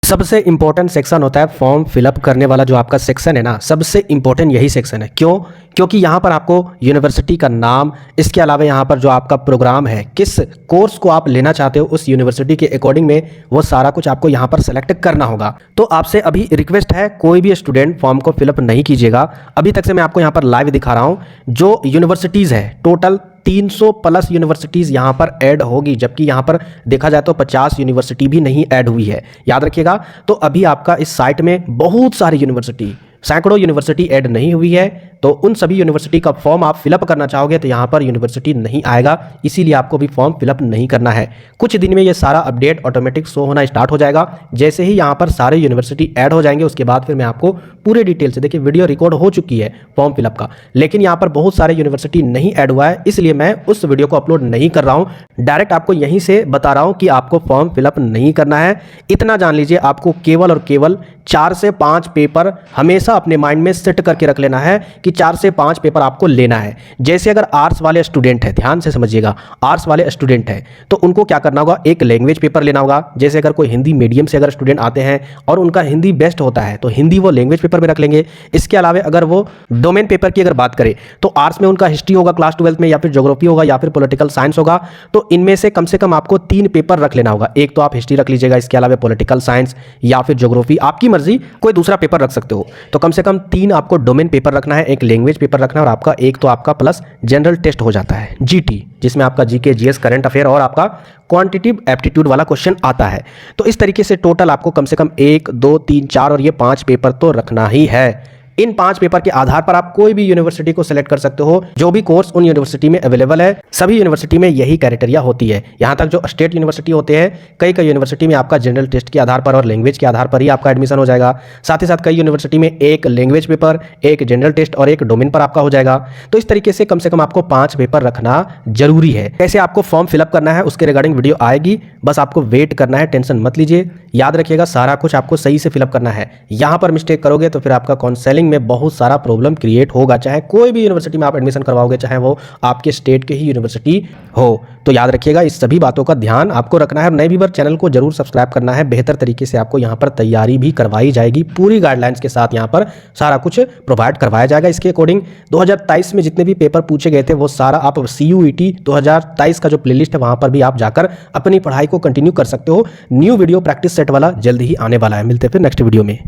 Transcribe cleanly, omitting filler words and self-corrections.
सबसे important section होता है फॉर्म फिलअप करने वाला जो आपका सेक्शन है ना, सबसे इंपॉर्टेंट यही सेक्शन है। क्यों? क्योंकि यहाँ पर आपको यूनिवर्सिटी का नाम, इसके अलावा यहाँ पर जो आपका प्रोग्राम है, किस कोर्स को आप लेना चाहते हो उस यूनिवर्सिटी के अकॉर्डिंग में, वो सारा कुछ आपको यहाँ पर सेलेक्ट करना होगा। तो आपसे अभी रिक्वेस्ट है, कोई भी स्टूडेंट फॉर्म को फिलअप नहीं कीजिएगा। अभी तक से मैं आपको यहाँ पर लाइव दिखा रहा हूँ जो यूनिवर्सिटीज़ है, टोटल 300 प्लस यूनिवर्सिटीज़ यहाँ पर ऐड होगी, जबकि यहाँ पर देखा जाए तो 50 यूनिवर्सिटी भी नहीं ऐड हुई है, याद रखिएगा। तो अभी आपका इस साइट में बहुत सारी यूनिवर्सिटी, सैकड़ों यूनिवर्सिटी ऐड नहीं हुई है, तो उन सभी यूनिवर्सिटी का फॉर्म आप फिलअप करना चाहोगे तो यहाँ पर यूनिवर्सिटी नहीं आएगा, इसीलिए आपको भी फॉर्म फिलअप नहीं करना है। कुछ दिन में ये सारा अपडेट ऑटोमेटिक शो होना स्टार्ट हो जाएगा। जैसे ही यहाँ पर सारे यूनिवर्सिटी ऐड हो जाएंगे उसके बाद फिर मैं आपको पूरे डिटेल से, देखिए वीडियो रिकॉर्ड हो चुकी है फॉर्म फिलअप का, लेकिन यहाँ पर बहुत सारे यूनिवर्सिटी नहीं ऐड हुआ है, इसलिए मैं उस वीडियो को अपलोड नहीं कर रहा हूँ। डायरेक्ट आपको यहीं से बता रहा हूँ कि आपको फॉर्म फिलअप नहीं करना है। इतना जान लीजिए, आपको केवल और केवल 4 से 5 पेपर हमेशा अपने माइंड में सेट करके रख लेना है कि 4 से 5 पेपर आपको लेना है। जैसे अगर आर्ट्स वाले स्टूडेंट है, ध्यान से समझिएगा, आर्ट्स वाले स्टूडेंट है तो उनको क्या करना होगा, एक लैंग्वेज पेपर लेना होगा। जैसे अगर कोई हिंदी मीडियम से अगर स्टूडेंट आते हैं और उनका हिंदी बेस्ट होता है तो हिंदी वो लैंग्वेज पेपर में रख लेंगे। इसके अलावा अगर वो डोमेन पेपर की अगर बात करें तो आर्ट्स में उनका हिस्ट्री होगा क्लास 12 में, या फिर ज्योग्राफी होगा, या फिर पॉलिटिकल साइंस होगा। तो इनमें से कम आपको 3 पेपर रख लेना होगा। एक तो आप हिस्ट्री रख लीजिएगा, इसके अलावा पॉलिटिकल साइंस या फिर ज्योग्राफी, आपकी मर्जी, कोई दूसरा पेपर रख सकते हो। तो कम से कम 3 आपको डोमेन पेपर रखना है, एक लैंग्वेज पेपर रखना है, और आपका एक तो आपका प्लस जनरल टेस्ट हो जाता है जीटी, जिसमें आपका जीके, जीएस, करंट अफेयर और आपका क्वांटिटेटिव एप्टीट्यूड वाला क्वेश्चन आता है। तो इस तरीके से टोटल आपको कम से कम 1, 2, 3, 4 और ये 5 पेपर तो रखना ही है। इन 5 पेपर के आधार पर आप कोई भी यूनिवर्सिटी को सिलेक्ट कर सकते हो, जो भी कोर्स उन यूनिवर्सिटी में अवेलेबल है। सभी यूनिवर्सिटी में यही क्राइटेरिया होती है। यहाँ तक जो स्टेट यूनिवर्सिटी होते हैं, कई यूनिवर्सिटी में आपका जनरल टेस्ट के आधार पर और लैंग्वेज के आधार पर ही आपका एडमिशन हो जाएगा। साथ ही साथ कई यूनिवर्सिटी में एक लैंग्वेज पेपर, एक जनरल टेस्ट और एक डोमेन पर आपका हो जाएगा। तो इस तरीके से कम आपको 5 पेपर रखना जरूरी है। कैसे आपको फॉर्म फिलअप करना है उसके रिगार्डिंग वीडियो आएगी, बस आपको वेट करना है, टेंशन मत लीजिए। याद रखिएगा, सारा कुछ आपको सही से फिलअप करना है। यहाँ पर मिस्टेक करोगे तो फिर आपका काउंसलिंग में बहुत सारा प्रॉब्लम क्रिएट होगा। चाहे कोई भी यूनिवर्सिटी में आप एडमिशन करवाओगे, चाहे वो आपके स्टेट के ही यूनिवर्सिटी हो, तो याद रखिएगा इस सभी बातों का ध्यान आपको रखना है। और नए व्यूअर चैनल को जरूर सब्सक्राइब करना है। बेहतर तरीके से आपको यहाँ पर तैयारी भी करवाई जाएगी, पूरी गाइडलाइंस के साथ यहाँ पर सारा कुछ प्रोवाइड करवाया जाएगा। इसके अकॉर्डिंग 2023 में जितने भी पेपर पूछे गए थे वो सारा आप CUET 2023 का जो प्लेलिस्ट है वहां पर भी आप जाकर अपनी पढ़ाई को कंटिन्यू कर सकते हो। न्यू वीडियो प्रैक्टिस सेट वाला जल्द ही आने वाला है। मिलते हैं फिर नेक्स्ट वीडियो में।